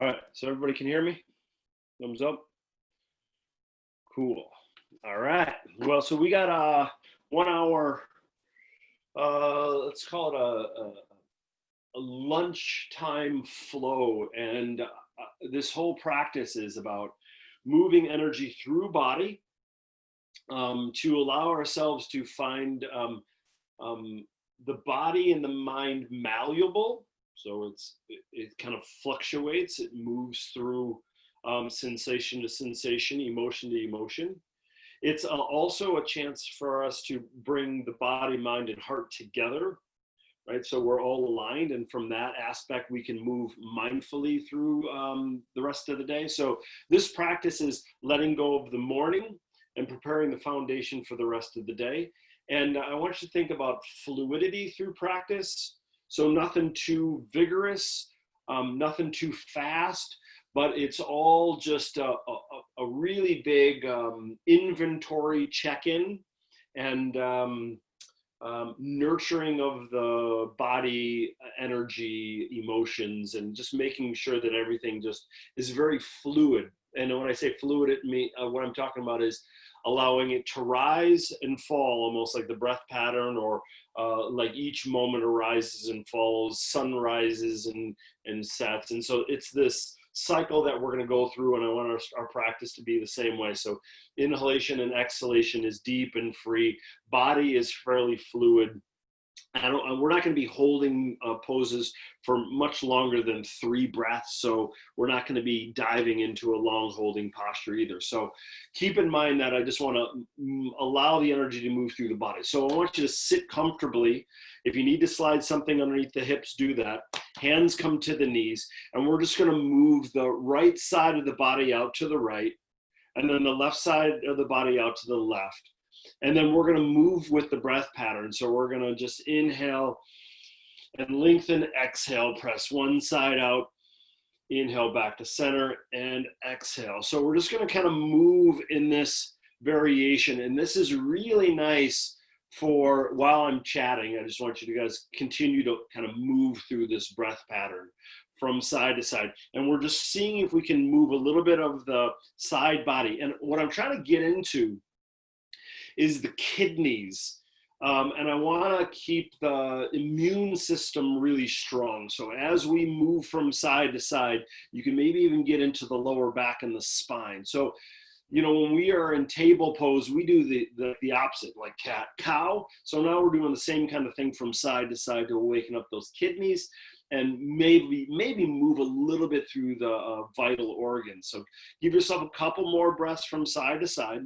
right, so everybody can hear me? Thumbs up. Cool. All right. Well, so we got a 1 hour. Let's call it a lunchtime flow, and this whole practice is about moving energy through body to allow ourselves to find the body and the mind malleable. So it kind of fluctuates. It moves through sensation to sensation, emotion to emotion. It's also a chance for us to bring the body, mind, and heart together, right? So we're all aligned, and from that aspect, we can move mindfully through the rest of the day. So this practice is letting go of the morning and preparing the foundation for the rest of the day. And I want you to think about fluidity through practice. So nothing too vigorous, nothing too fast, but it's all just a really big inventory check-in and nurturing of the body, energy, emotions, and just making sure that everything just is very fluid. And when I say fluid, what I'm talking about is allowing it to rise and fall, almost like the breath pattern, or like each moment arises and falls, sun rises and sets. And so it's this cycle that we're going to go through, and I want our practice to be the same way. So inhalation and exhalation is deep and free. Body is fairly fluid. We're not going to be holding poses for much longer than 3 breaths, so we're not going to be diving into a long holding posture either. So keep in mind that I just want to allow the energy to move through the body. So I want you to sit comfortably. If you need to slide something underneath the hips, do that. Hands come to the knees, and we're just going to move the right side of the body out to the right, and then the left side of the body out to the left. And then we're going to move with the breath pattern. So we're going to just inhale and lengthen, exhale, press one side out, inhale back to center, and exhale. So we're just going to kind of move in this variation. And this is really nice for while I'm chatting. I just want you to guys continue to kind of move through this breath pattern from side to side. And we're just seeing if we can move a little bit of the side body. And what I'm trying to get into is the kidneys. And I want to keep the immune system really strong. So as we move from side to side, you can maybe even get into the lower back and the spine. So, you know, when we are in table pose, we do the opposite, like cat, cow. So now we're doing the same kind of thing from side to side to awaken up those kidneys and maybe move a little bit through the vital organs. So give yourself a couple more breaths from side to side.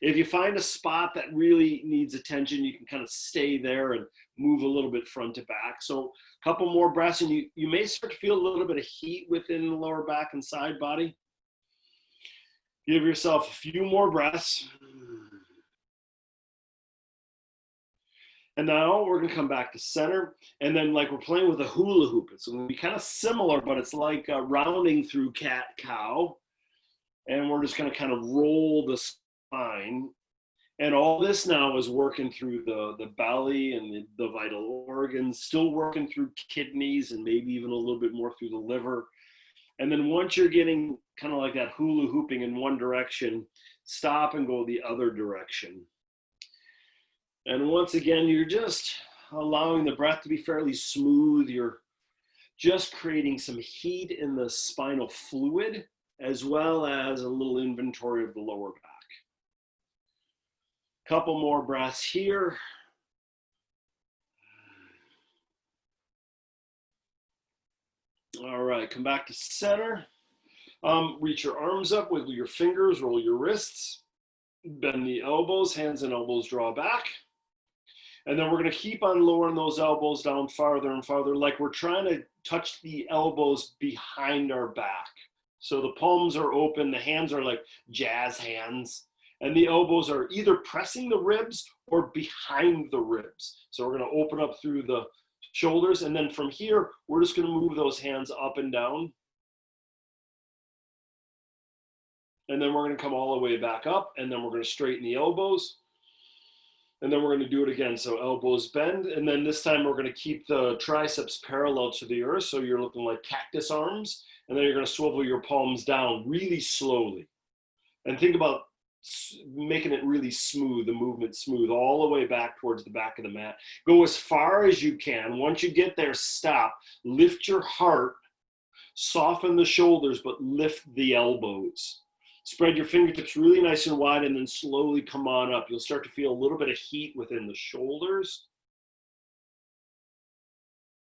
If you find a spot that really needs attention, you can kind of stay there and move a little bit front to back. So a couple more breaths, and you may start to feel a little bit of heat within the lower back and side body. Give yourself a few more breaths. And now we're gonna come back to center, and then like we're playing with a hula hoop. It's gonna be kind of similar, but it's like rounding through cat, cow. And we're just gonna kind of roll the spine. And all this now is working through the belly and the vital organs, still working through kidneys and maybe even a little bit more through the liver. And then once you're getting kind of like that hula hooping in one direction, stop and go the other direction. And once again, you're just allowing the breath to be fairly smooth. You're just creating some heat in the spinal fluid, as well as a little inventory of the lower back. Couple more breaths here. All right, come back to center. Reach your arms up, wiggle your fingers, roll your wrists, bend the elbows, hands and elbows draw back. And then we're gonna keep on lowering those elbows down farther and farther, like we're trying to touch the elbows behind our back. So the palms are open, the hands are like jazz hands, and the elbows are either pressing the ribs or behind the ribs. So we're gonna open up through the shoulders, and then from here, we're just gonna move those hands up and down. And then we're gonna come all the way back up, and then we're gonna straighten the elbows. And then we're going to do it again. So elbows bend. And then this time we're going to keep the triceps parallel to the earth. So you're looking like cactus arms. And then you're going to swivel your palms down really slowly. And think about making it really smooth, the movement smooth, all the way back towards the back of the mat. Go as far as you can. Once you get there, stop. Lift your heart. Soften the shoulders, but lift the elbows. Spread your fingertips really nice and wide and then slowly come on up. You'll start to feel a little bit of heat within the shoulders.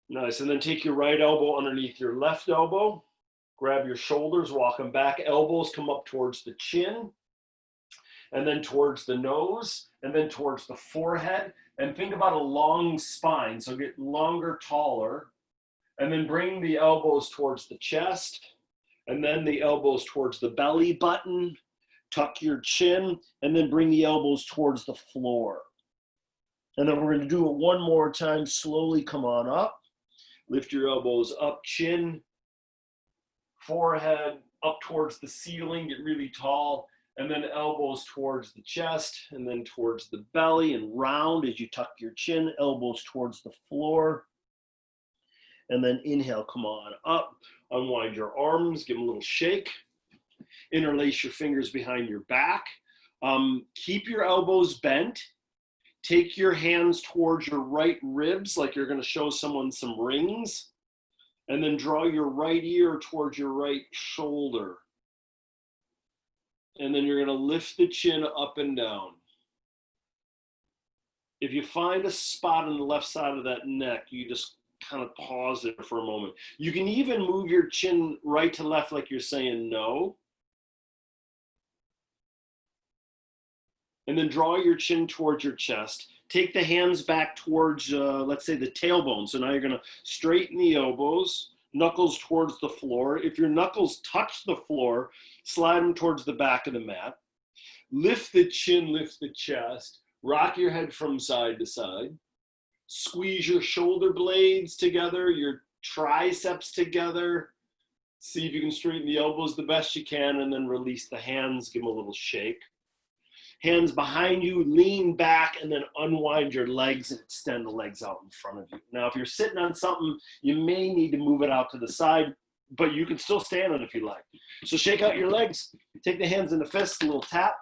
Nice. And then take your right elbow underneath your left elbow. Grab your shoulders, walk them back. Elbows come up towards the chin and then towards the nose and then towards the forehead. And think about a long spine. So get longer, taller. And then bring the elbows towards the chest. And then the elbows towards the belly button, tuck your chin, and then bring the elbows towards the floor. And then we're going to do it one more time. Slowly come on up. Lift your elbows up, chin, forehead, up towards the ceiling, get really tall, and then elbows towards the chest, and then towards the belly, and round as you tuck your chin, elbows towards the floor. And then inhale, come on up. Unwind your arms, give them a little shake. Interlace your fingers behind your back. Keep your elbows bent. Take your hands towards your right ribs like you're going to show someone some rings. And then draw your right ear towards your right shoulder. And then you're going to lift the chin up and down. If you find a spot on the left side of that neck, you just kind of pause there for a moment. You can even move your chin right to left like you're saying no. And then draw your chin towards your chest. Take the hands back towards, let's say, the tailbone. So now you're going to straighten the elbows, knuckles towards the floor. If your knuckles touch the floor, slide them towards the back of the mat. Lift the chin, lift the chest. Rock your head from side to side. Squeeze your shoulder blades together, your triceps together. See if you can straighten the elbows the best you can, and then release the hands, give them a little shake. Hands behind you, lean back, and then unwind your legs and extend the legs out in front of you. Now, if you're sitting on something, you may need to move it out to the side, but you can still stand on it if you like. So shake out your legs, take the hands in the fists, a little tap.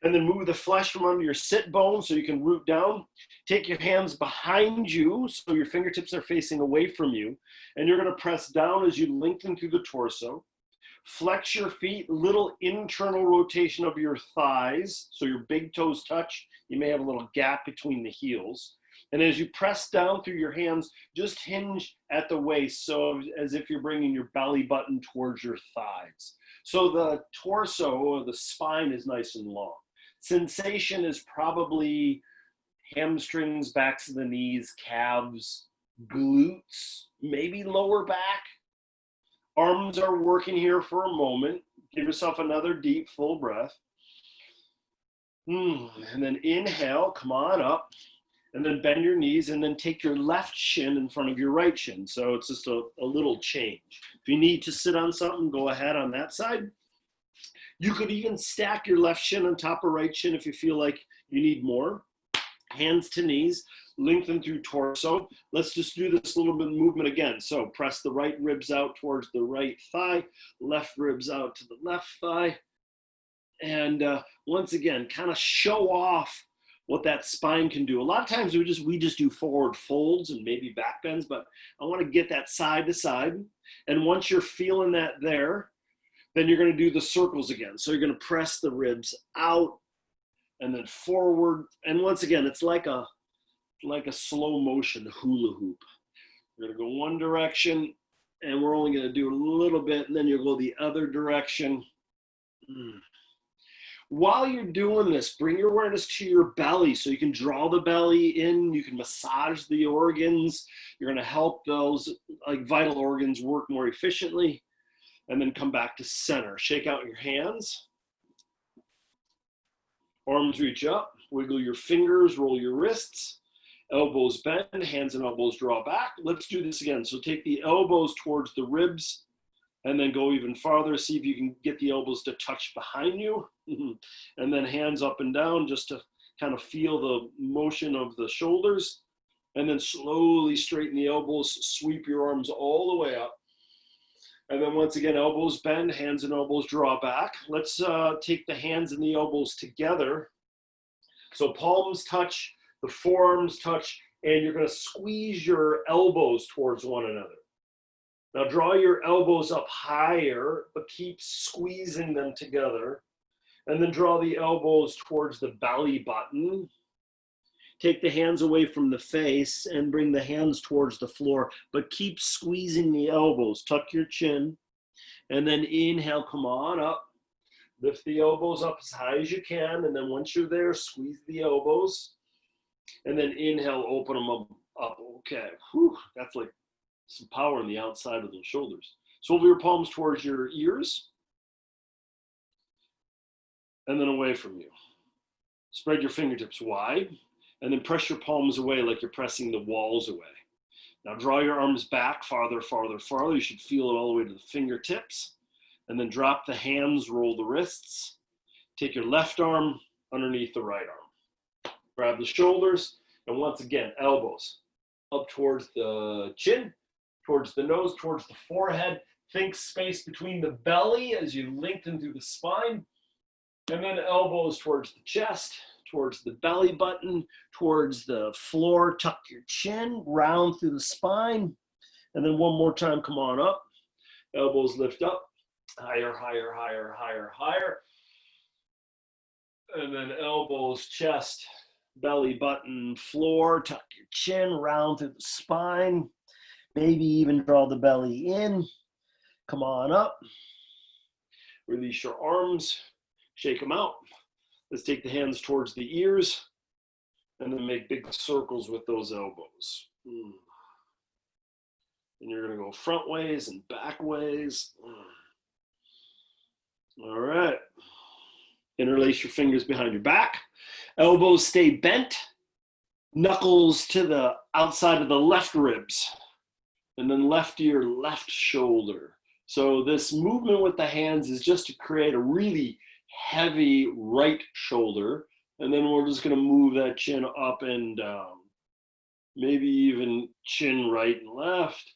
And then move the flesh from under your sit bone so you can root down. Take your hands behind you so your fingertips are facing away from you. And you're going to press down as you lengthen through the torso. Flex your feet, little internal rotation of your thighs so your big toes touch. You may have a little gap between the heels. And as you press down through your hands, just hinge at the waist, so as if you're bringing your belly button towards your thighs. So the torso or the spine is nice and long. Sensation is probably hamstrings, backs of the knees, calves, glutes, maybe lower back. Arms are working here for a moment. Give yourself another deep, full breath. And then inhale, come on up. And then bend your knees and then take your left shin in front of your right shin. So it's just a little change. If you need to sit on something, go ahead on that side. You could even stack your left shin on top of right shin if you feel like you need more. Hands to knees, lengthen through torso. Let's just do this little bit of movement again. So press the right ribs out towards the right thigh, left ribs out to the left thigh. And once again, kind of show off what that spine can do. A lot of times we just do forward folds and maybe back bends, but I want to get that side to side. And once you're feeling that there, then you're going to do the circles again. So you're going to press the ribs out and then forward. And once again, it's like a slow motion hula hoop. You're going to go one direction and we're only going to do a little bit, and then you'll go the other direction. While you're doing this, bring your awareness to your belly so you can draw the belly in, you can massage the organs. You're going to help those like vital organs work more efficiently. And then come back to center. Shake out your hands. Arms reach up. Wiggle your fingers, roll your wrists. Elbows bend, hands and elbows draw back. Let's do this again. So take the elbows towards the ribs. And then go even farther. See if you can get the elbows to touch behind you. And then hands up and down just to kind of feel the motion of the shoulders. And then slowly straighten the elbows, sweep your arms all the way up. And then once again, elbows bend, hands and elbows draw back. Let's take the hands and the elbows together. So palms touch, the forearms touch, and you're gonna squeeze your elbows towards one another. Now draw your elbows up higher, but keep squeezing them together. And then draw the elbows towards the belly button. Take the hands away from the face and bring the hands towards the floor, but keep squeezing the elbows. Tuck your chin. And then inhale, come on up. Lift the elbows up as high as you can. And then once you're there, squeeze the elbows. And then inhale, open them up. Okay, whew, that's like some power on the outside of those shoulders. Swivel your palms towards your ears and then away from you. Spread your fingertips wide and then press your palms away like you're pressing the walls away. Now draw your arms back farther, farther, farther. You should feel it all the way to the fingertips. And then drop the hands, roll the wrists. Take your left arm underneath the right arm. Grab the shoulders, and once again, elbows up towards the chin, towards the nose, towards the forehead. Think space between the belly as you lengthen through the spine. And then elbows towards the chest, towards the belly button, towards the floor. Tuck your chin, round through the spine. And then one more time, come on up. Elbows lift up, higher, higher, higher, higher, higher. And then elbows, chest, belly button, floor. Tuck your chin, round through the spine. Maybe even draw the belly in. Come on up. Release your arms. Shake them out. Let's take the hands towards the ears and then make big circles with those elbows. And you're going to go front ways and back ways. All right. Interlace your fingers behind your back. Elbows stay bent. Knuckles to the outside of the left ribs. And then left ear, left shoulder. So this movement with the hands is just to create a really heavy right shoulder. And then we're just going to move that chin up and down. Maybe even chin right and left.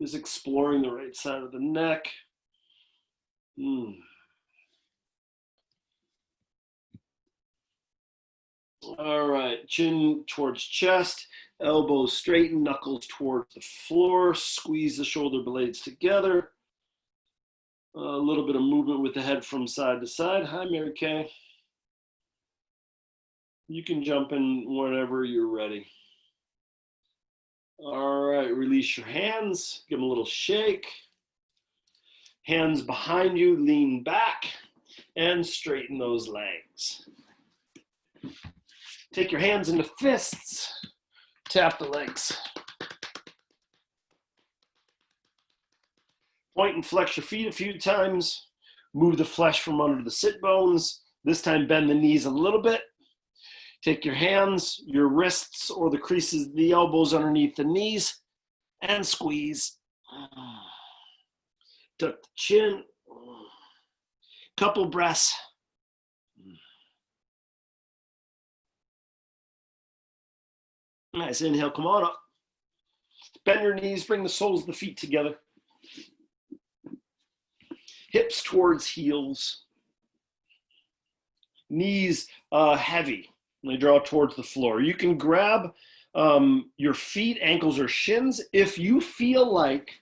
Just exploring the right side of the neck. All right, chin towards chest, elbows straighten, knuckles towards the floor, squeeze the shoulder blades together. A little bit of movement with the head from side to side. Hi, Mary Kay. You can jump in whenever you're ready. All right, release your hands, give them a little shake. Hands behind you, lean back, and straighten those legs. Take your hands into fists, tap the legs. Point and flex your feet a few times. Move the flesh from under the sit bones. This time bend the knees a little bit. Take your hands, your wrists, or the creases of the elbows underneath the knees, and squeeze. Tuck the chin. Couple breaths. Nice, inhale, come on up. Bend your knees, bring the soles of the feet together. Hips towards heels. Knees heavy. They draw towards the floor. You can grab your feet, ankles, or shins. If you feel like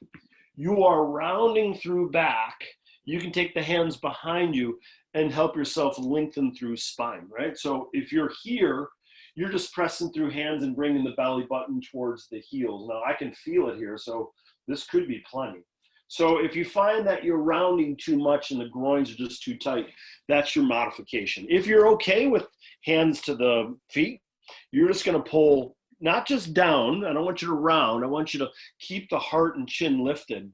you are rounding through back, you can take the hands behind you and help yourself lengthen through spine, right? So if you're here, you're just pressing through hands and bringing the belly button towards the heels. Now I can feel it here, so this could be plenty. So if you find that you're rounding too much and the groins are just too tight, that's your modification. If you're okay with hands to the feet, you're just gonna pull, not just down, I don't want you to round, I want you to keep the heart and chin lifted.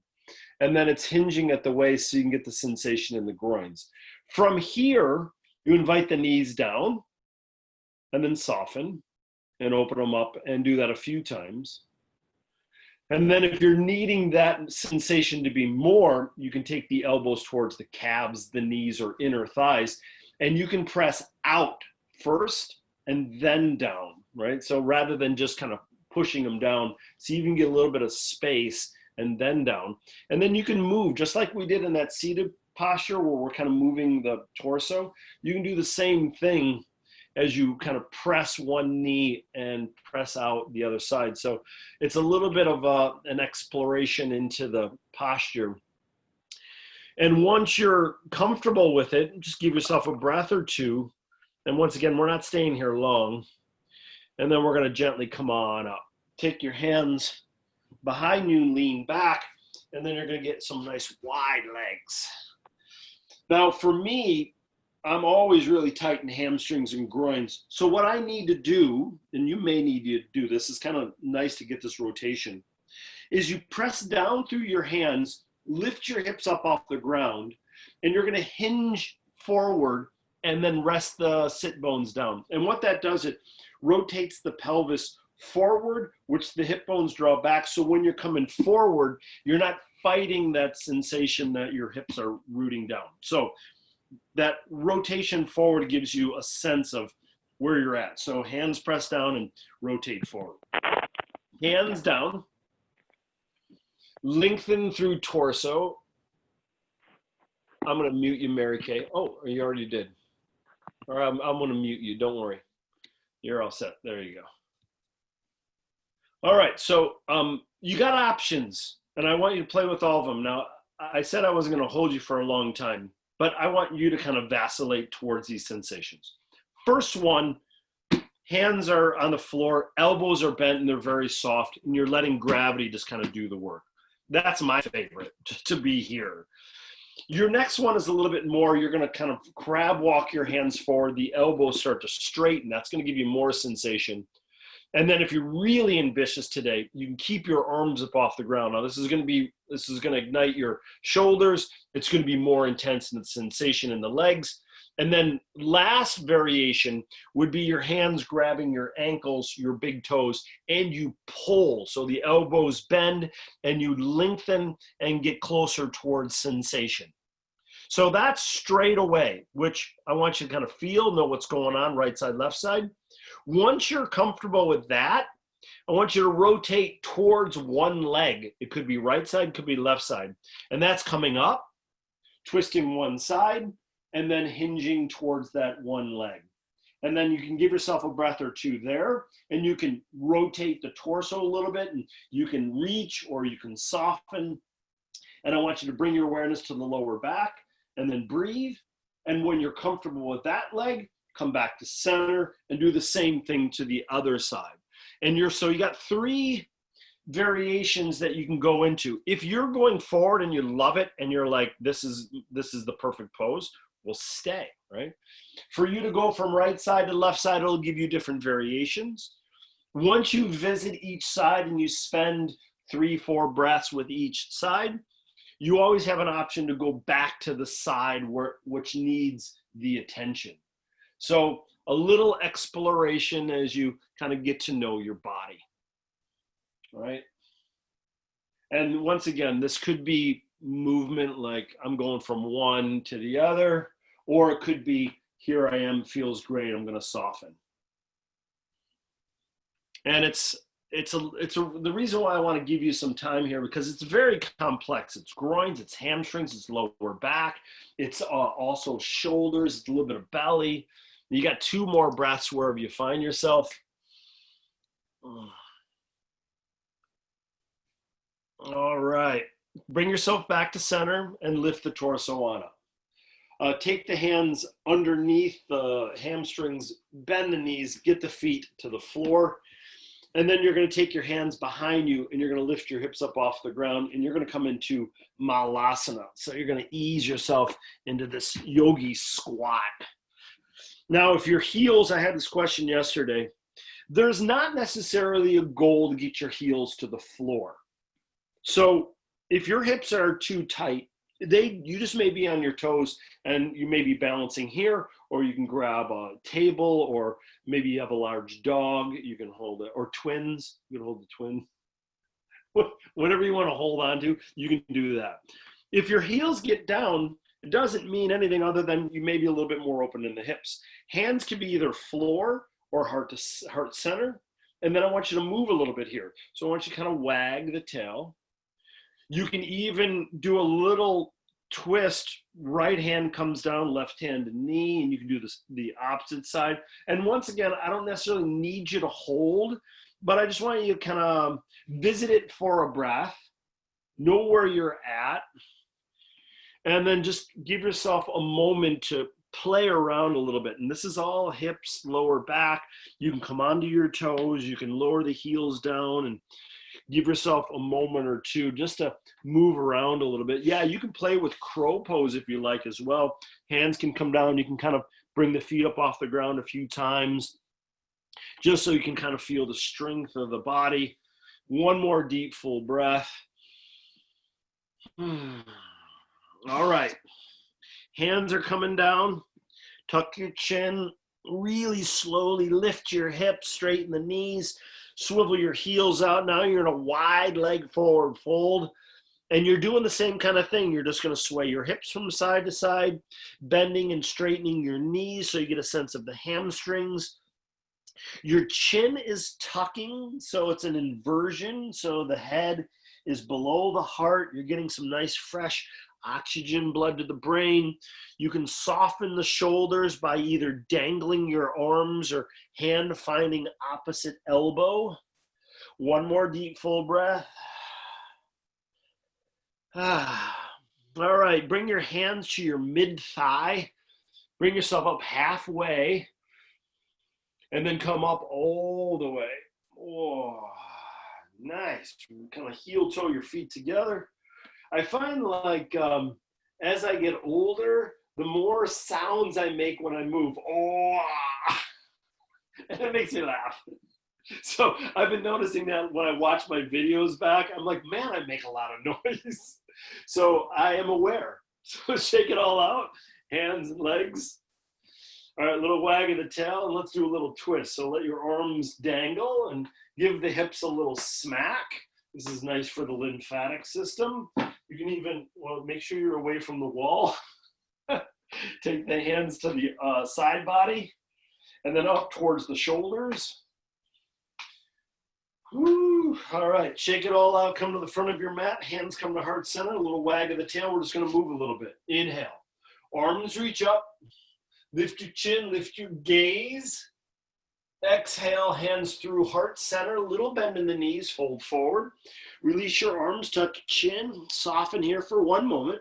And then it's hinging at the waist so you can get the sensation in the groins. From here, you invite the knees down and then soften and open them up and do that a few times. And then if you're needing that sensation to be more, you can take the elbows towards the calves, the knees, or inner thighs, and you can press out first and then down, right? So rather than just kind of pushing them down, so you can get a little bit of space and then down. And then you can move, just like we did in that seated posture where we're kind of moving the torso. You can do the same thing as you kind of press one knee and press out the other side. So it's a little bit of an exploration into the posture. And once you're comfortable with it, just give yourself a breath or two. And once again, we're not staying here long. And then we're going to gently come on up. Take your hands behind you, lean back, and then you're going to get some nice wide legs. Now, for me, I'm always really tight in hamstrings and groins. So what I need to do, and you may need to do this, it's kind of nice to get this rotation, is you press down through your hands, lift your hips up off the ground, and you're going to hinge forward and then rest the sit bones down. And what that does, it rotates the pelvis forward, which the hip bones draw back. So when you're coming forward, you're not fighting that sensation that your hips are rooting down. So that rotation forward gives you a sense of where you're at. So hands press down and rotate forward. Hands down, lengthen through torso. I'm going to mute you, Mary Kay. Oh, you already did. Or I'm going to mute you. Don't worry. You're all set. There you go. All right. So you got options, and I want you to play with all of them. Now, I said I wasn't going to hold you for a long time, but I want you to kind of vacillate towards these sensations. First one, hands are on the floor, elbows are bent, and they're very soft, and you're letting gravity just kind of do the work. That's my favorite, just to be here. Your next one is a little bit more, you're going to kind of crab walk your hands forward, the elbows start to straighten, that's going to give you more sensation. And then if you're really ambitious today, you can keep your arms up off the ground. Now this is going to ignite your shoulders. It's going to be more intense in the sensation in the legs. And then last variation would be your hands grabbing your ankles, your big toes, and you pull. So the elbows bend and you lengthen and get closer towards sensation. So that's straight away, which I want you to kind of feel, know what's going on, right side, left side. Once you're comfortable with that, I want you to rotate towards one leg. It could be right side, could be left side. And that's coming up, twisting one side, and then hinging towards that one leg. And then you can give yourself a breath or two there, and you can rotate the torso a little bit, and you can reach or you can soften. And I want you to bring your awareness to the lower back, and then breathe. And when you're comfortable with that leg, come back to center and do the same thing to the other side. And so you got 3 variations that you can go into. If you're going forward and you love it and you're like, this is the perfect pose, well, stay, right? For you to go from right side to left side, it'll give you different variations. Once you visit each side and you spend 3-4 breaths with each side, you always have an option to go back to the side which needs the attention. So a little exploration as you kind of get to know your body, all right? And once again, this could be movement like I'm going from one to the other, or it could be here I am, feels great, I'm going to soften. And the reason why I want to give you some time here, because it's very complex. It's groins, it's hamstrings, it's lower back, it's also shoulders, it's a little bit of belly. You got 2 more breaths wherever you find yourself. All right. Bring yourself back to center and lift the torso on up. Take the hands underneath the hamstrings, bend the knees, get the feet to the floor. And then you're going to take your hands behind you and you're going to lift your hips up off the ground and you're going to come into Malasana. So you're going to ease yourself into this yogi squat. Now, if your heels, I had this question yesterday, there's not necessarily a goal to get your heels to the floor. So if your hips are too tight, you just may be on your toes and you may be balancing here, or you can grab a table, or maybe you have a large dog, you can hold it, or twins, you can hold the twin. whatever you want to hold on to, you can do that. If your heels get down, it doesn't mean anything other than you may be a little bit more open in the hips. Hands can be either floor or heart to heart center. And then I want you to move a little bit here. So I want you to kind of wag the tail. You can even do a little twist. Right hand comes down, left hand to knee, and you can do this the opposite side. And once again, I don't necessarily need you to hold, but I just want you to kind of visit it for a breath, know where you're at, and then just give yourself a moment to play around a little bit. And this is all hips, lower back. You can come onto your toes. You can lower the heels down and give yourself a moment or two just to move around a little bit. Yeah, you can play with crow pose if you like as well. Hands can come down. You can kind of bring the feet up off the ground a few times just so you can kind of feel the strength of the body. One more deep, full breath. All right. Hands are coming down. Tuck your chin. Really slowly lift your hips, straighten the knees, swivel your heels out. Now you're in a wide leg forward fold. And you're doing the same kind of thing. You're just going to sway your hips from side to side, bending and straightening your knees so you get a sense of the hamstrings. Your chin is tucking, so it's an inversion. So the head is below the heart. You're getting some nice, fresh oxygen blood to the brain. You can soften the shoulders by either dangling your arms or hand finding opposite elbow. One more deep, full breath. All right, bring your hands to your mid-thigh. Bring yourself up halfway. And then come up all the way. Oh, nice. Kind of heel toe your feet together. I find like as I get older, the more sounds I make when I move. Oh, and it makes me laugh. So I've been noticing that when I watch my videos back, I'm like, man, I make a lot of noise. So I am aware. So shake it all out. Hands and legs. All right, little wag of the tail, and let's do a little twist. So let your arms dangle and give the hips a little smack. This is nice for the lymphatic system. You can even, well, make sure you're away from the wall. Take the hands to the side body, and then up towards the shoulders. Woo. All right, shake it all out. Come to the front of your mat. Hands come to heart center. A little wag of the tail. We're just going to move a little bit. Inhale. Arms reach up. Lift your chin, lift your gaze. Exhale, hands through heart center, little bend in the knees, fold forward. Release your arms, tuck your chin, soften here for one moment.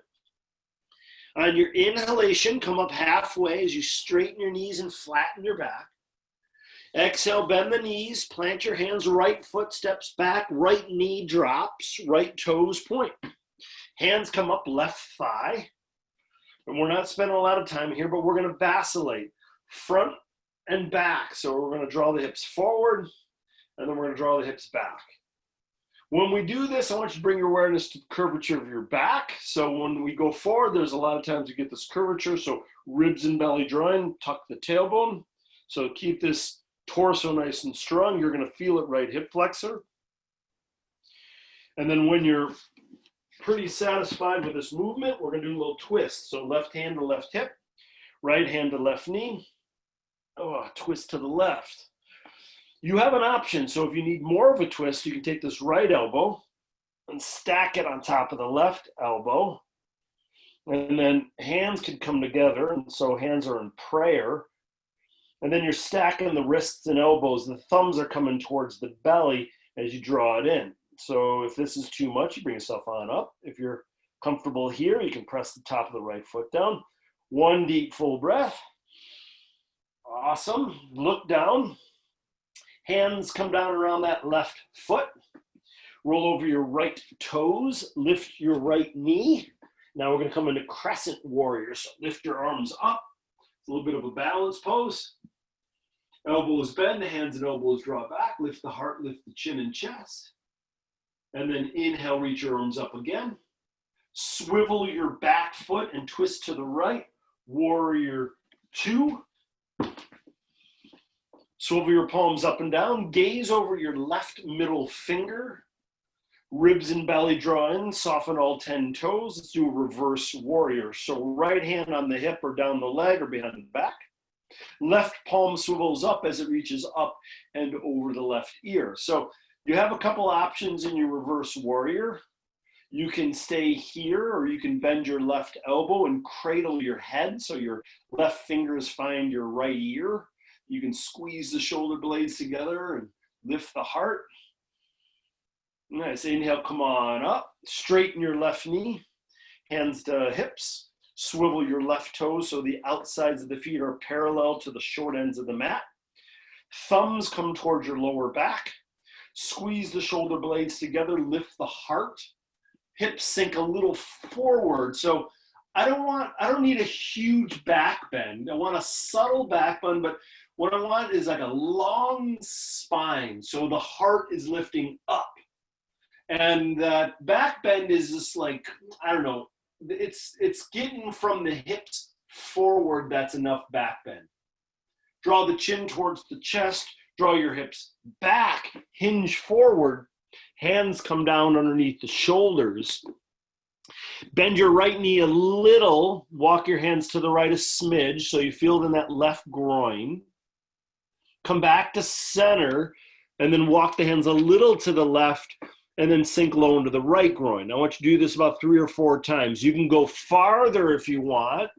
On your inhalation, come up halfway as you straighten your knees and flatten your back. Exhale, bend the knees, plant your hands, right foot steps back, right knee drops, right toes point. Hands come up, left thigh. And we're not spending a lot of time here, but we're going to vacillate front and back. So we're going to draw the hips forward, and then we're going to draw the hips back. When we do this, I want you to bring your awareness to the curvature of your back. So when we go forward, there's a lot of times you get this curvature. So ribs and belly drawing, tuck the tailbone. So keep this torso nice and strong. You're going to feel it right hip flexor. And then when you're pretty satisfied with this movement, we're going to do a little twist. So left hand to left hip, right hand to left knee. Oh, twist to the left. You have an option. So if you need more of a twist, you can take this right elbow and stack it on top of the left elbow. And then hands can come together. And so hands are in prayer. And then you're stacking the wrists and elbows. The thumbs are coming towards the belly as you draw it in. So if this is too much, you bring yourself on up. If you're comfortable here, you can press the top of the right foot down. One deep, full breath. Awesome. Look down. Hands come down around that left foot. Roll over your right toes. Lift your right knee. Now we're going to come into crescent warrior. So lift your arms up. A little bit of a balance pose. Elbows bend, hands and elbows draw back. Lift the heart, lift the chin and chest. And then inhale, reach your arms up again. Swivel your back foot and twist to the right. Warrior two. Swivel your palms up and down. Gaze over your left middle finger. Ribs and belly draw in, soften all 10 toes. Let's do a reverse warrior. So right hand on the hip or down the leg or behind the back. Left palm swivels up as it reaches up and over the left ear. So you have a couple options in your reverse warrior. You can stay here, or you can bend your left elbow and cradle your head so your left fingers find your right ear. You can squeeze the shoulder blades together and lift the heart. Nice. Inhale, come on up. Straighten your left knee, hands to hips. Swivel your left toes so the outsides of the feet are parallel to the short ends of the mat. Thumbs come towards your lower back. Squeeze the shoulder blades together, lift the heart. Hips sink a little forward. So I don't need a huge back bend. I want a subtle back bend, but what I want is like a long spine. So the heart is lifting up. And that back bend is just like, I don't know, it's getting from the hips forward. That's enough back bend. Draw the chin towards the chest, draw your hips back, hinge forward, hands come down underneath the shoulders. Bend your right knee a little, walk your hands to the right a smidge so you feel it in that left groin. Come back to center and then walk the hands a little to the left and then sink low into the right groin. I want you to do this about 3 or 4 times. You can go farther if you want,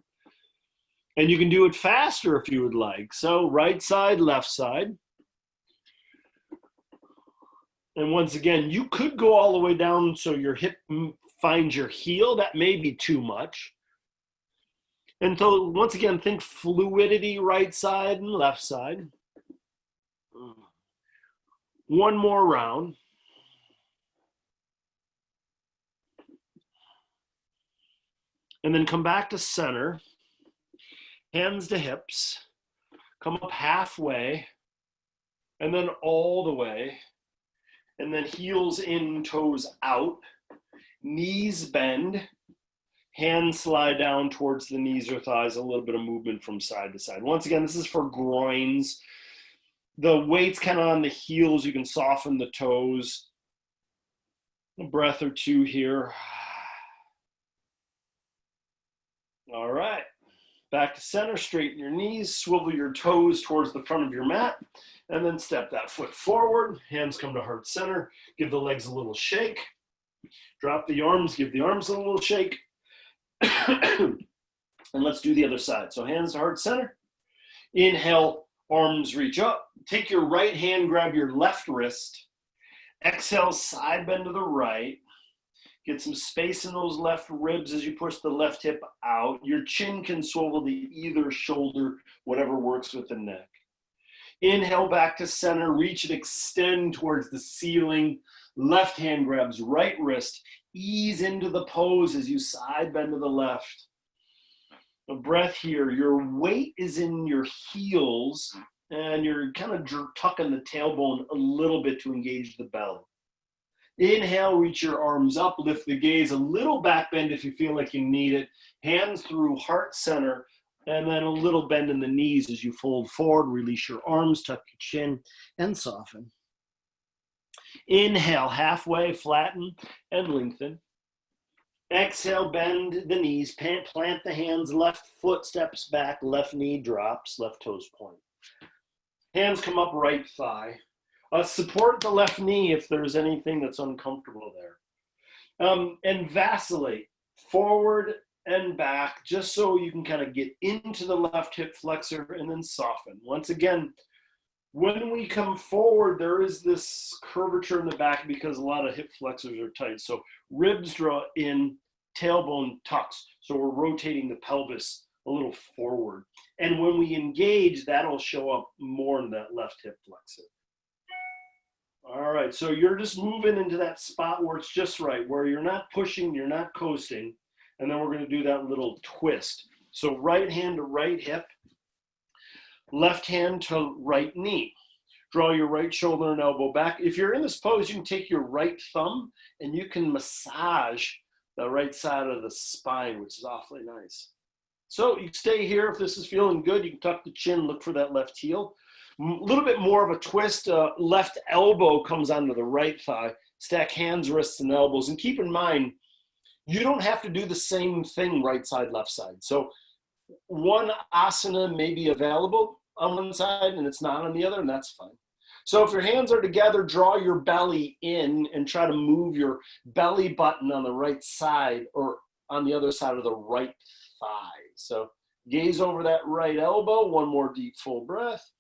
and you can do it faster if you would like. So right side, left side. And once again, you could go all the way down so your hip finds your heel. That may be too much. And so once again, think fluidity, right side and left side. One more round. And then come back to center, hands to hips, come up halfway, and then all the way, and then heels in, toes out, knees bend, hands slide down towards the knees or thighs, a little bit of movement from side to side. Once again, this is for groins. The weight's kind of on the heels. You can soften the toes. A breath or two here. All right, back to center, straighten your knees, swivel your toes towards the front of your mat, and then step that foot forward. Hands come to heart center, give the legs a little shake. Drop the arms, give the arms a little shake. And let's do the other side. So hands to heart center. Inhale, arms reach up. Take your right hand, grab your left wrist. Exhale, side bend to the right. Get some space in those left ribs as you push the left hip out. Your chin can swivel to either shoulder, whatever works with the neck. Inhale back to center, reach and extend towards the ceiling. Left hand grabs right wrist. Ease into the pose as you side bend to the left. A breath here. Your weight is in your heels and you're kind of tucking the tailbone a little bit to engage the belly. Inhale, reach your arms up, lift the gaze, a little back bend if you feel like you need it. Hands through heart center, and then a little bend in the knees as you fold forward. Release your arms, tuck your chin, and soften. Inhale, halfway, flatten, and lengthen. Exhale, bend the knees, plant the hands, left foot steps back, left knee drops, left toes point. Hands come up, right thigh. Support the left knee if there's anything that's uncomfortable there. And vacillate forward and back just so you can kind of get into the left hip flexor and then soften. Once again, when we come forward, there is this curvature in the back because a lot of hip flexors are tight. So ribs draw in, tailbone tucks. So we're rotating the pelvis a little forward. And when we engage, that'll show up more in that left hip flexor. All right, so you're just moving into that spot where it's just right, where you're not pushing, you're not coasting, and then we're going to do that little twist. So right hand to right hip, left hand to right knee. Draw your right shoulder and elbow back. If you're in this pose, you can take your right thumb and you can massage the right side of the spine, which is awfully nice. So you stay here. If this is feeling good, you can tuck the chin, look for that left heel. A little bit more of a twist, left elbow comes onto the right thigh, Stack hands, wrists, and elbows. And keep in mind, you don't have to do the same thing right side, left side. So one asana may be available on one side and it's not on the other, and that's fine. So if your hands are together, draw your belly in and try to move your belly button on the right side or on the other side of the right thigh. So gaze over that right elbow. One more deep, full breath.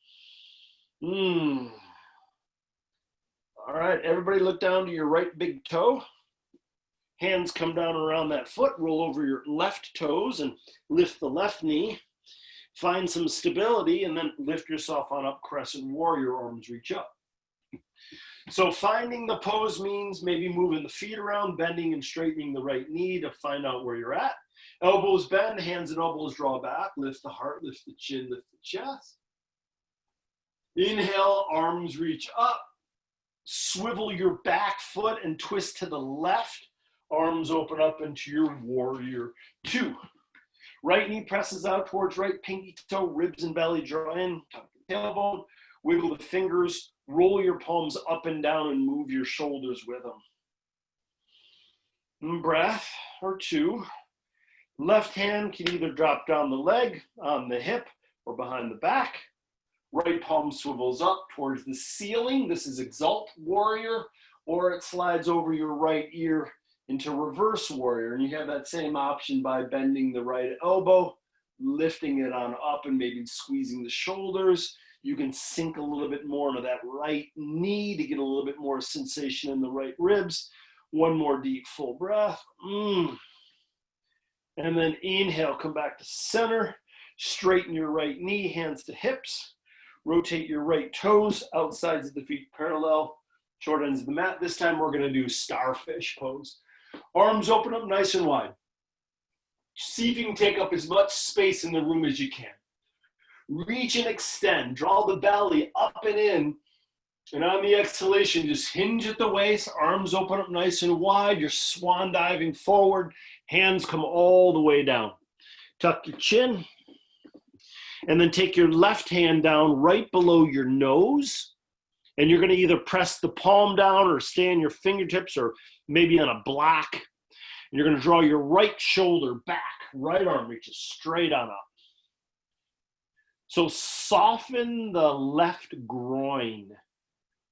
All right, everybody look down to your right big toe. Hands come down around that foot, roll over your left toes and lift the left knee. Find some stability and then lift yourself on up, crescent warrior, arms reach up. So finding the pose means maybe moving the feet around, bending and straightening the right knee to find out where you're at. Elbows bend, hands and elbows draw back, lift the heart, lift the chin, lift the chest. Inhale, arms reach up. Swivel your back foot and twist to the left. Arms open up into your warrior two. Right knee presses out towards right pinky toe, ribs and belly draw in, tuck the tailbone, wiggle the fingers, roll your palms up and down and move your shoulders with them. And breath or two. Left hand can either drop down the leg, on the hip, or behind the back. Right palm swivels up towards the ceiling. This is exalt warrior, or it slides over your right ear into reverse warrior. And you have that same option by bending the right elbow, lifting it on up and maybe squeezing the shoulders. You can sink a little bit more into that right knee to get a little bit more sensation in the right ribs. One more deep full breath. And then inhale, come back to center. Straighten your right knee, hands to hips. Rotate your right toes, outsides of the feet parallel, short ends of the mat. This time we're gonna do starfish pose. Arms open up nice and wide. See if you can take up as much space in the room as you can. Reach and extend, draw the belly up and in. And on the exhalation, just hinge at the waist, arms open up nice and wide. You're swan diving forward, hands come all the way down. Tuck your chin. And then take your left hand down right below your nose. And you're going to either press the palm down or stay on your fingertips or maybe on a block. And you're going to draw your right shoulder back. Right arm reaches straight on up. So soften the left groin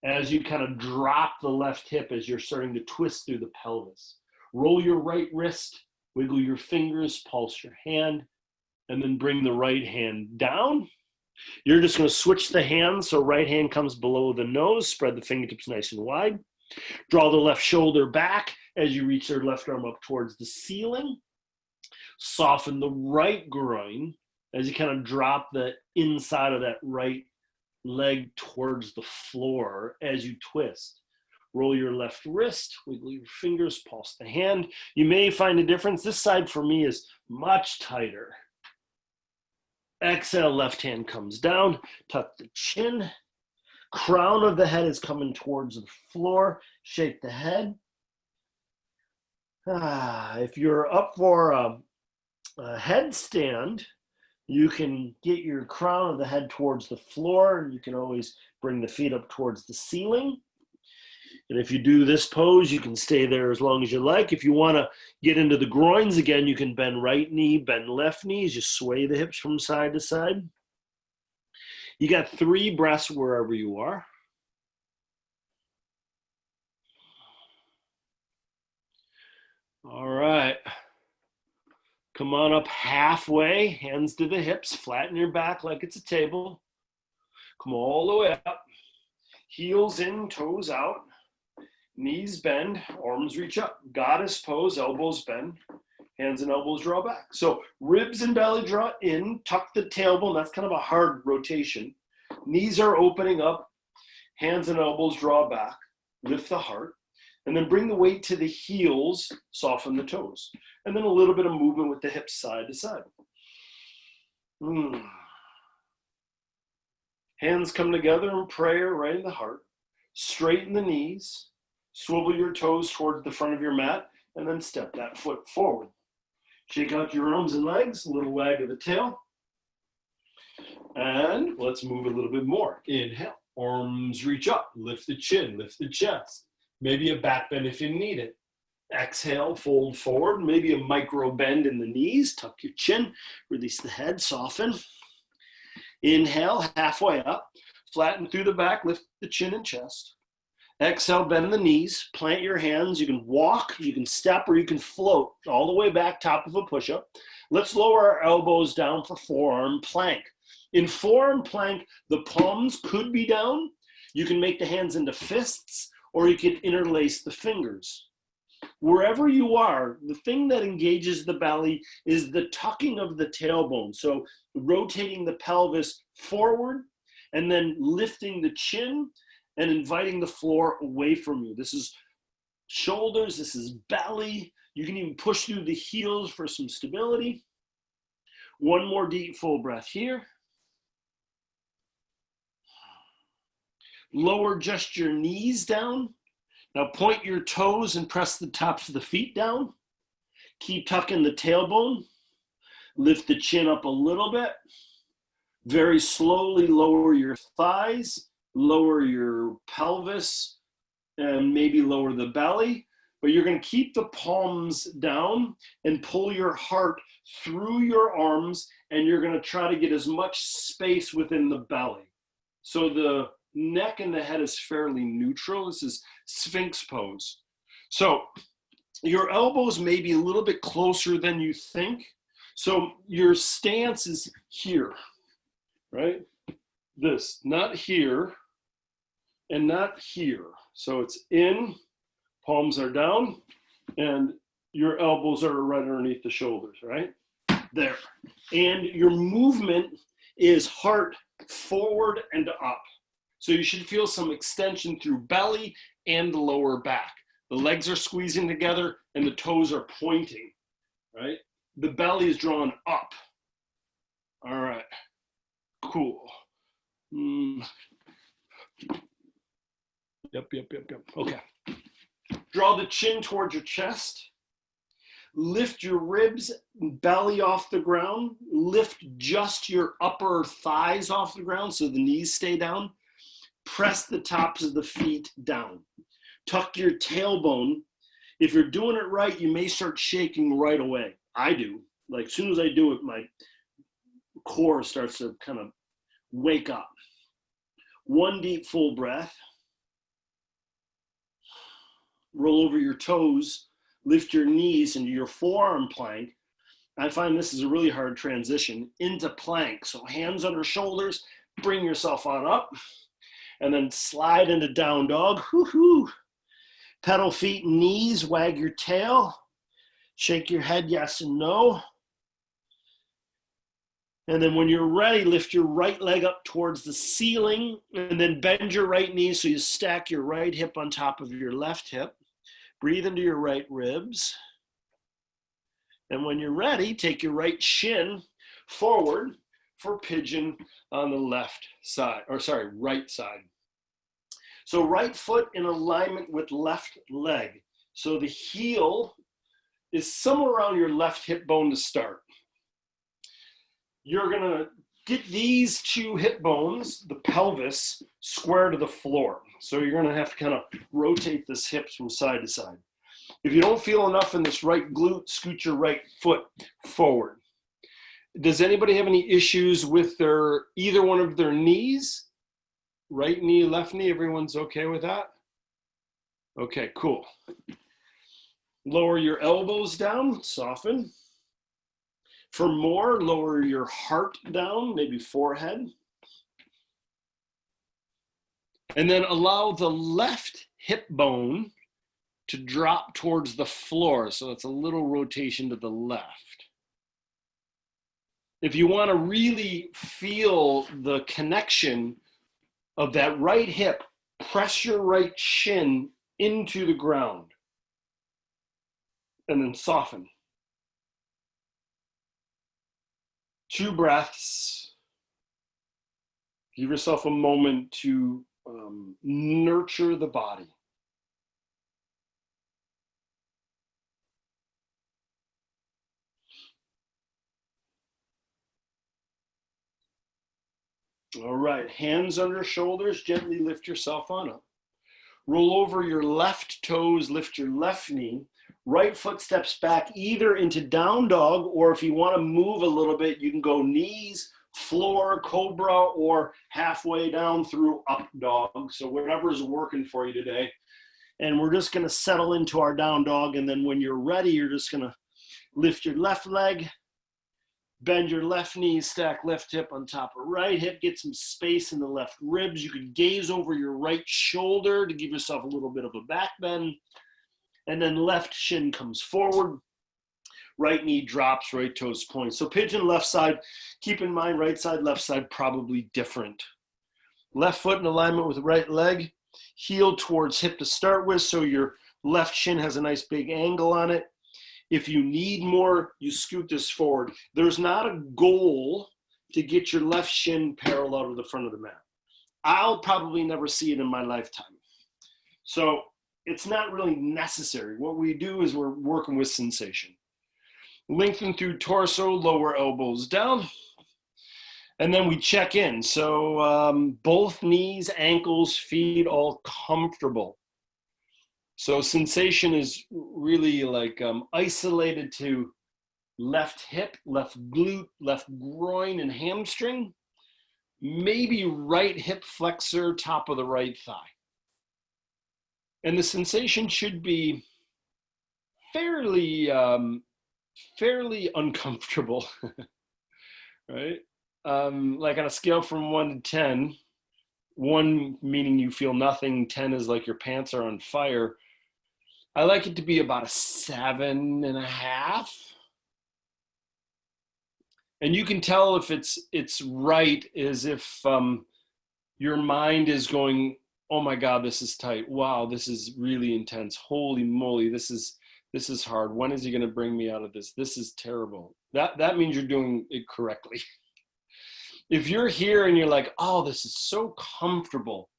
as you kind of drop the left hip as you're starting to twist through the pelvis. Roll your right wrist, wiggle your fingers, pulse your hand, and then bring the right hand down. You're just going to switch the hands so right hand comes below the nose, spread the fingertips nice and wide. Draw the left shoulder back as you reach your left arm up towards the ceiling. Soften the right groin as you kind of drop the inside of that right leg towards the floor as you twist. Roll your left wrist, wiggle your fingers, pulse the hand. You may find a difference. This side for me is much tighter. Exhale, left hand comes down, tuck the chin. Crown of the head is coming towards the floor. Shake the head. If you're up for a headstand, you can get your crown of the head towards the floor, and you can always bring the feet up towards the ceiling. And if you do this pose, you can stay there as long as you like. If you want to get into the groins again, you can bend right knee, bend left knee. Just sway the hips from side to side. You got 3 breaths wherever you are. All right. Come on up halfway, hands to the hips, flatten your back like it's a table. Come all the way up. Heels in, toes out. Knees bend, arms reach up. Goddess pose, elbows bend, hands and elbows draw back. So ribs and belly draw in, tuck the tailbone. That's kind of a hard rotation. Knees are opening up, hands and elbows draw back. Lift the heart. And then bring the weight to the heels, soften the toes. And then a little bit of movement with the hips side to side. Hands come together in prayer right in the heart. Straighten the knees. Swivel your toes towards the front of your mat, and then step that foot forward. Shake out your arms and legs, a little wag of the tail. And let's move a little bit more. Inhale, arms reach up, lift the chin, lift the chest. Maybe a back bend if you need it. Exhale, fold forward, maybe a micro bend in the knees, tuck your chin, release the head, soften. Inhale, halfway up, flatten through the back, lift the chin and chest. Exhale, bend the knees, plant your hands. You can walk, you can step, or you can float all the way back, top of a push-up. Let's lower our elbows down for forearm plank. In forearm plank, the palms could be down. You can make the hands into fists, or you can interlace the fingers. Wherever you are, the thing that engages the belly is the tucking of the tailbone. So rotating the pelvis forward and then lifting the chin and inviting the floor away from you. This is shoulders, this is belly. You can even push through the heels for some stability. One more deep full breath here. Lower just your knees down. Now point your toes and press the tops of the feet down. Keep tucking the tailbone. Lift the chin up a little bit. Very slowly lower your thighs, lower your pelvis, and maybe lower the belly. But you're going to keep the palms down and pull your heart through your arms, and you're going to try to get as much space within the belly. So the neck and the head is fairly neutral. This is Sphinx pose. So your elbows may be a little bit closer than you think. So your stance is here, right? This, not here and not here. So it's in, palms are down, and your elbows are right underneath the shoulders, right? There. And your movement is heart forward and up. So you should feel some extension through belly and the lower back. The legs are squeezing together and the toes are pointing, right? The belly is drawn up. All right, cool. Yep. Okay. Draw the chin towards your chest. Lift your ribs, belly off the ground. Lift just your upper thighs off the ground so the knees stay down. Press the tops of the feet down. Tuck your tailbone. If you're doing it right, you may start shaking right away. I do. Like as soon as I do it, my core starts to kind of wake up. One deep full breath. Roll over your toes. Lift your knees into your forearm plank. I find this is a really hard transition into plank. So hands under shoulders, bring yourself on up, and then slide into down dog. Woo-hoo. Pedal feet and knees, wag your tail. Shake your head yes and no. And then when you're ready, lift your right leg up towards the ceiling and then bend your right knee so you stack your right hip on top of your left hip. Breathe into your right ribs. And when you're ready, take your right shin forward for pigeon on the left side, right side. So right foot in alignment with left leg. So the heel is somewhere around your left hip bone to start. You're gonna get these two hip bones, the pelvis, square to the floor. So you're gonna have to kind of rotate this hips from side to side. If you don't feel enough in this right glute, scoot your right foot forward. Does anybody have any issues with either one of their knees? Right knee, left knee, everyone's okay with that? Okay, cool. Lower your elbows down, soften. For more, lower your heart down, maybe forehead. And then allow the left hip bone to drop towards the floor. So it's a little rotation to the left. If you want to really feel the connection of that right hip, press your right shin into the ground and then soften. 2 breaths. Give yourself a moment to nurture the body. All right, hands under shoulders, gently lift yourself on up. Roll over your left toes, lift your left knee. Right foot steps back either into down dog, or if you want to move a little bit, you can go knees, floor, cobra, or halfway down through up dog. So whatever's working for you today. And we're just going to settle into our down dog. And then when you're ready, you're just going to lift your left leg, bend your left knee, stack left hip on top of right hip, get some space in the left ribs. You can gaze over your right shoulder to give yourself a little bit of a back bend. And then left shin comes forward, right knee drops, right toes point. So pigeon left side, keep in mind right side, left side, probably different. Left foot in alignment with the right leg, heel towards hip to start with, so your left shin has a nice big angle on it. If you need more, you scoot this forward. There's not a goal to get your left shin parallel to the front of the mat. I'll probably never see it in my lifetime. So it's not really necessary. What we do is we're working with sensation. Lengthen through torso, lower elbows down. And then we check in. So both knees, ankles, feet, all comfortable. So sensation is really like isolated to left hip, left glute, left groin, and hamstring. Maybe right hip flexor, top of the right thigh. And the sensation should be fairly uncomfortable, right? Like on a scale from 1 to 10, 1 meaning you feel nothing, 10 is like your pants are on fire. I like it to be about a 7.5. And you can tell if it's right is if your mind is going, oh my God, this is tight. Wow, this is really intense. Holy moly, this is hard. When is he going to bring me out of this? This is terrible. That means you're doing it correctly. If you're here and you're like, oh, this is so comfortable.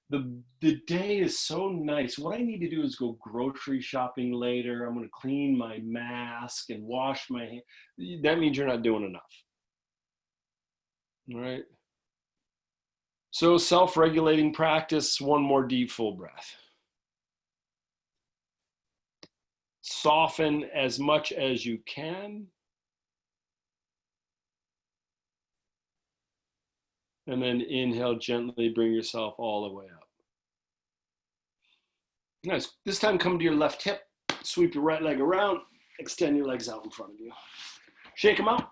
The day is so nice. What I need to do is go grocery shopping later. I'm going to clean my mask and wash my hands. That means you're not doing enough. All right. So self-regulating practice, one more deep full breath. Soften as much as you can. And then inhale, gently bring yourself all the way up. Nice. This time come to your left hip, sweep your right leg around, extend your legs out in front of you. Shake them out.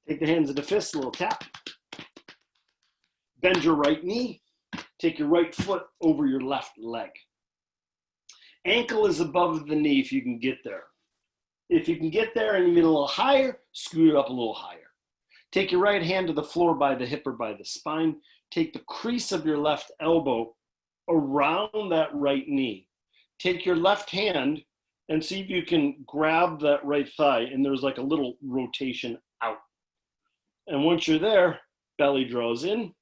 Take the hands of the fists, a little tap. Bend your right knee. Take your right foot over your left leg. Ankle is above the knee if you can get there. If you can get there and even a little higher, scoot it up a little higher. Take your right hand to the floor by the hip or by the spine. Take the crease of your left elbow around that right knee. Take your left hand and see if you can grab that right thigh, and there's like a little rotation out. And once you're there, belly draws in,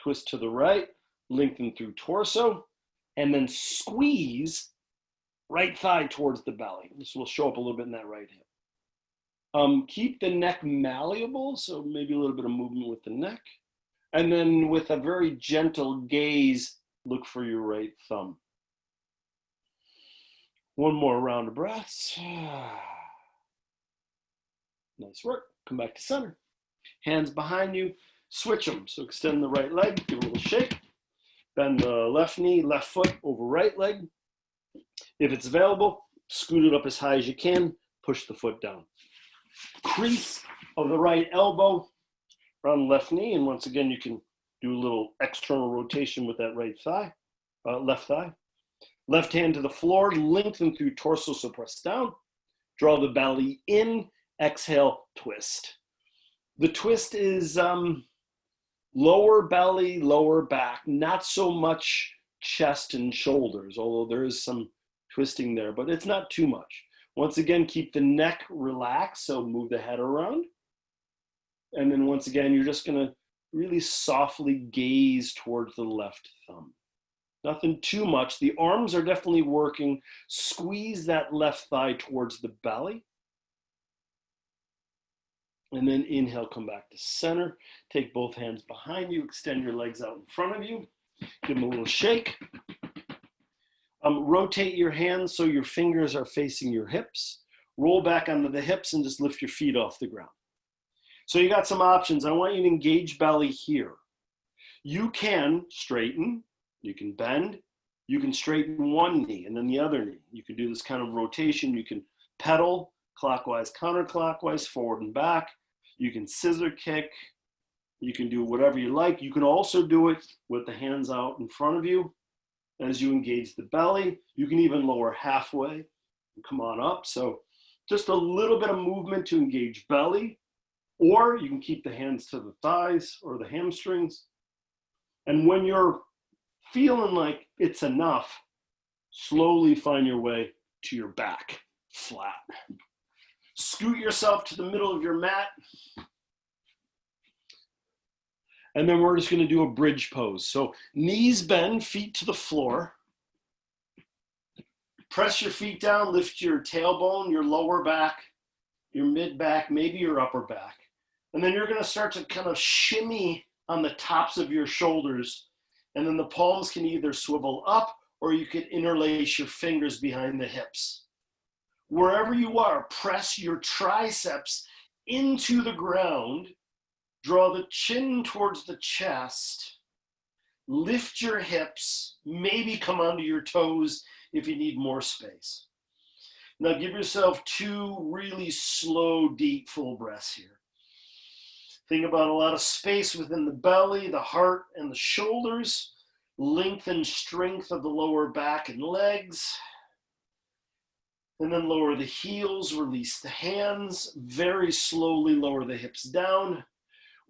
twist to the right, lengthen through torso, and then squeeze right thigh towards the belly. This will show up a little bit in that right hip. Keep the neck malleable, so maybe a little bit of movement with the neck. And then with a very gentle gaze, look for your right thumb. One more round of breaths. Nice work. Come back to center. Hands behind you. Switch them. So extend the right leg, give a little shake. Bend the left knee, left foot over right leg. If it's available, scoot it up as high as you can. Push the foot down. Crease of the right elbow around the left knee. And once again, you can do a little external rotation with that right thigh, left thigh. Left hand to the floor, lengthen through torso, so press down. Draw the belly in, exhale, twist. The twist is lower belly, lower back, not so much chest and shoulders, although there is some twisting there, but it's not too much. Once again, keep the neck relaxed, so move the head around. And then once again, you're just gonna really softly gaze towards the left thumb. Nothing too much. The arms are definitely working. Squeeze that left thigh towards the belly. And then inhale, come back to center. Take both hands behind you, extend your legs out in front of you. Give them a little shake. Rotate your hands so your fingers are facing your hips. Roll back onto the hips and just lift your feet off the ground. So you got some options. I want you to engage belly here. You can straighten, you can bend, you can straighten one knee and then the other knee. You can do this kind of rotation. You can pedal clockwise, counterclockwise, forward and back. You can scissor kick. You can do whatever you like. You can also do it with the hands out in front of you as you engage the belly. You can even lower halfway and come on up. So just a little bit of movement to engage belly, or you can keep the hands to the thighs or the hamstrings. And when you're feeling like it's enough, slowly find your way to your back, flat. Scoot yourself to the middle of your mat. And then we're just going to do a bridge pose. So knees bend, feet to the floor. Press your feet down, lift your tailbone, your lower back, your mid back, maybe your upper back. And then you're going to start to kind of shimmy on the tops of your shoulders. And then the palms can either swivel up or you can interlace your fingers behind the hips. Wherever you are, press your triceps into the ground. Draw the chin towards the chest. Lift your hips. Maybe come onto your toes if you need more space. Now give yourself 2 really slow, deep, full breaths here. Think about a lot of space within the belly, the heart, and the shoulders. Length and strength of the lower back and legs. And then lower the heels, release the hands. Very slowly lower the hips down.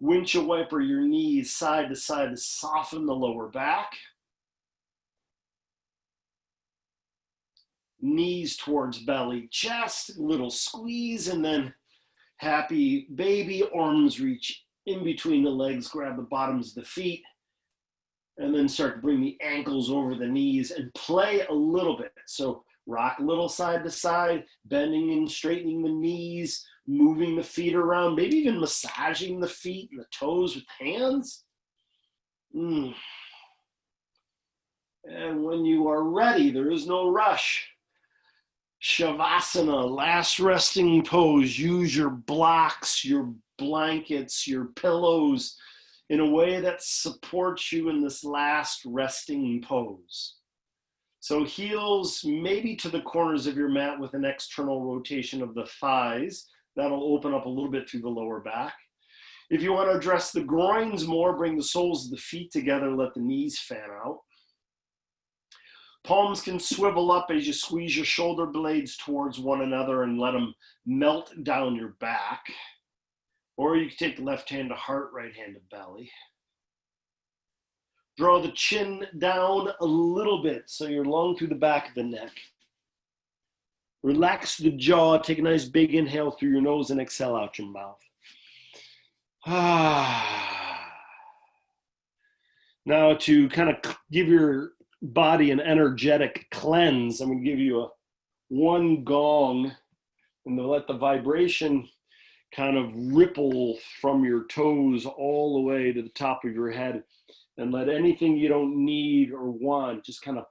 Windshield wiper your knees side to side to soften the lower back. Knees towards belly, chest, little squeeze, and then happy baby, arms reach in between the legs, grab the bottoms of the feet, and then start to bring the ankles over the knees and play a little bit. So rock a little side to side, bending and straightening the knees, moving the feet around, maybe even massaging the feet and the toes with hands. And when you are ready, there is no rush. Shavasana, last resting pose. Use your blocks, your blankets, your pillows in a way that supports you in this last resting pose. So heels maybe to the corners of your mat with an external rotation of the thighs. That'll open up a little bit through the lower back. If you want to address the groins more, bring the soles of the feet together, let the knees fan out. Palms can swivel up as you squeeze your shoulder blades towards one another and let them melt down your back. Or you can take the left hand to heart, right hand to belly. Draw the chin down a little bit so you're long through the back of the neck. Relax the jaw, take a nice big inhale through your nose and exhale out your mouth. Now to kind of give your body an energetic cleanse, I'm going to give you one gong and to let the vibration kind of ripple from your toes all the way to the top of your head, and let anything you don't need or want just kind of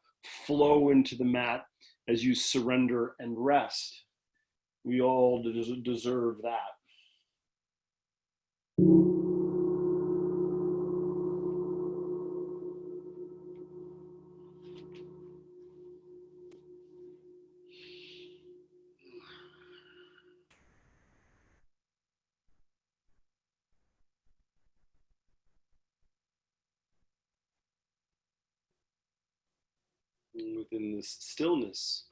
flow into the mat as you surrender and rest. We all deserve that. And within this stillness,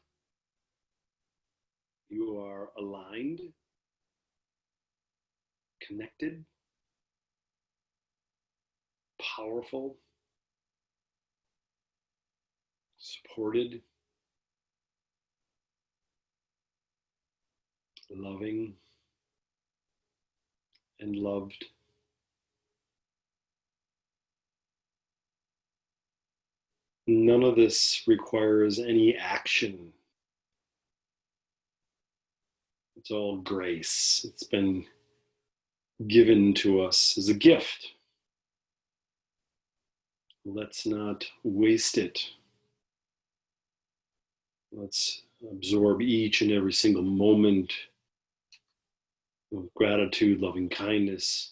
you are aligned, connected, powerful, supported, loving, and loved. None of this requires any action. It's all grace. It's been given to us as a gift. Let's not waste it. Let's absorb each and every single moment with gratitude, loving kindness.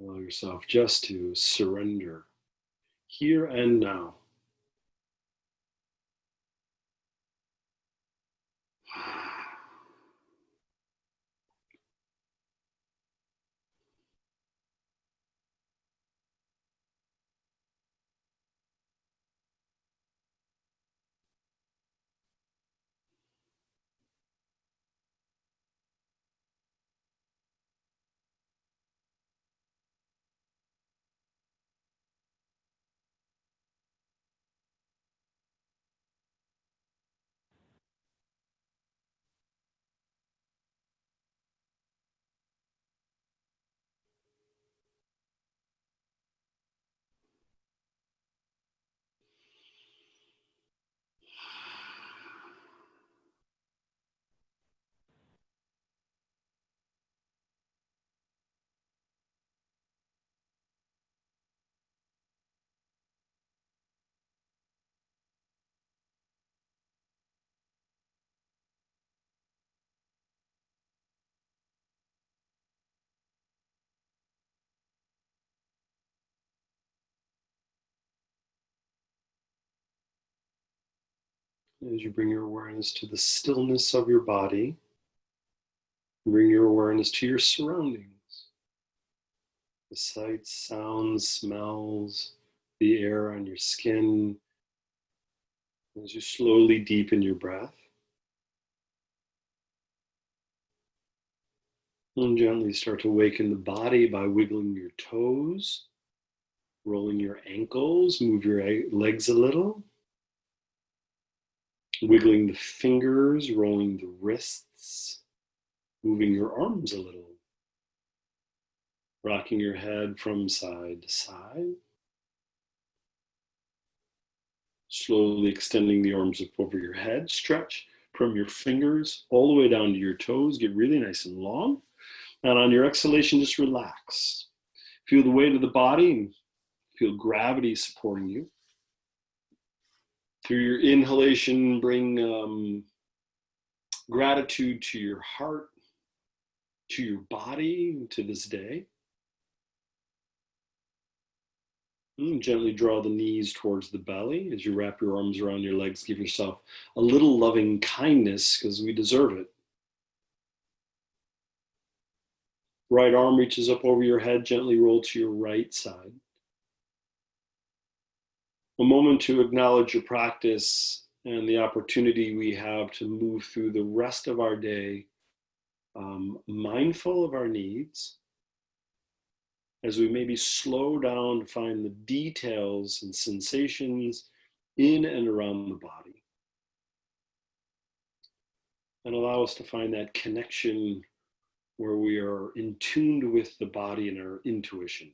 Allow yourself just to surrender here and now. As you bring your awareness to the stillness of your body, bring your awareness to your surroundings, the sights, sounds, smells, the air on your skin, as you slowly deepen your breath. And gently start to awaken the body by wiggling your toes, rolling your ankles, move your legs a little, wiggling the fingers, rolling the wrists, moving your arms a little, rocking your head from side to side, slowly extending the arms up over your head. Stretch from your fingers all the way down to your toes. Get really nice and long. And on your exhalation, just relax. Feel the weight of the body and feel gravity supporting you. Through your inhalation, bring gratitude to your heart, to your body, to this day. And gently draw the knees towards the belly. As you wrap your arms around your legs, give yourself a little loving kindness because we deserve it. Right arm reaches up over your head, gently roll to your right side. A moment to acknowledge your practice and the opportunity we have to move through the rest of our day mindful of our needs, as we maybe slow down to find the details and sensations in and around the body, and allow us to find that connection where we are in tune with the body and our intuition.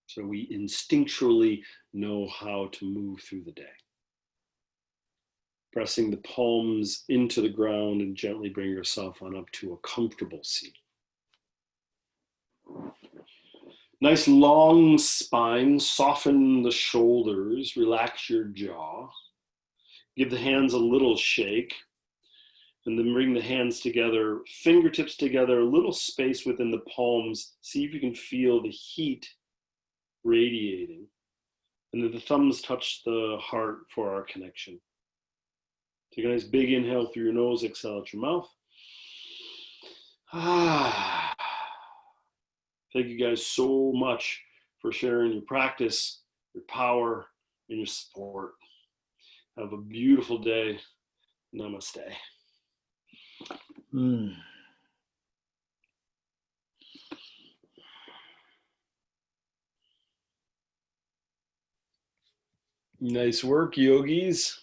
So we instinctually know how to move through the day. Pressing the palms into the ground and gently bring yourself on up to a comfortable seat. Nice long spine, soften the shoulders, relax your jaw. Give the hands a little shake, and then bring the hands together, fingertips together, a little space within the palms. See if you can feel the heat radiating. And then the thumbs touch the heart for our connection. Take a nice big inhale through your nose, exhale out your mouth. Thank you guys so much for sharing your practice, your power, and your support. Have a beautiful day. Namaste. Nice work, yogis.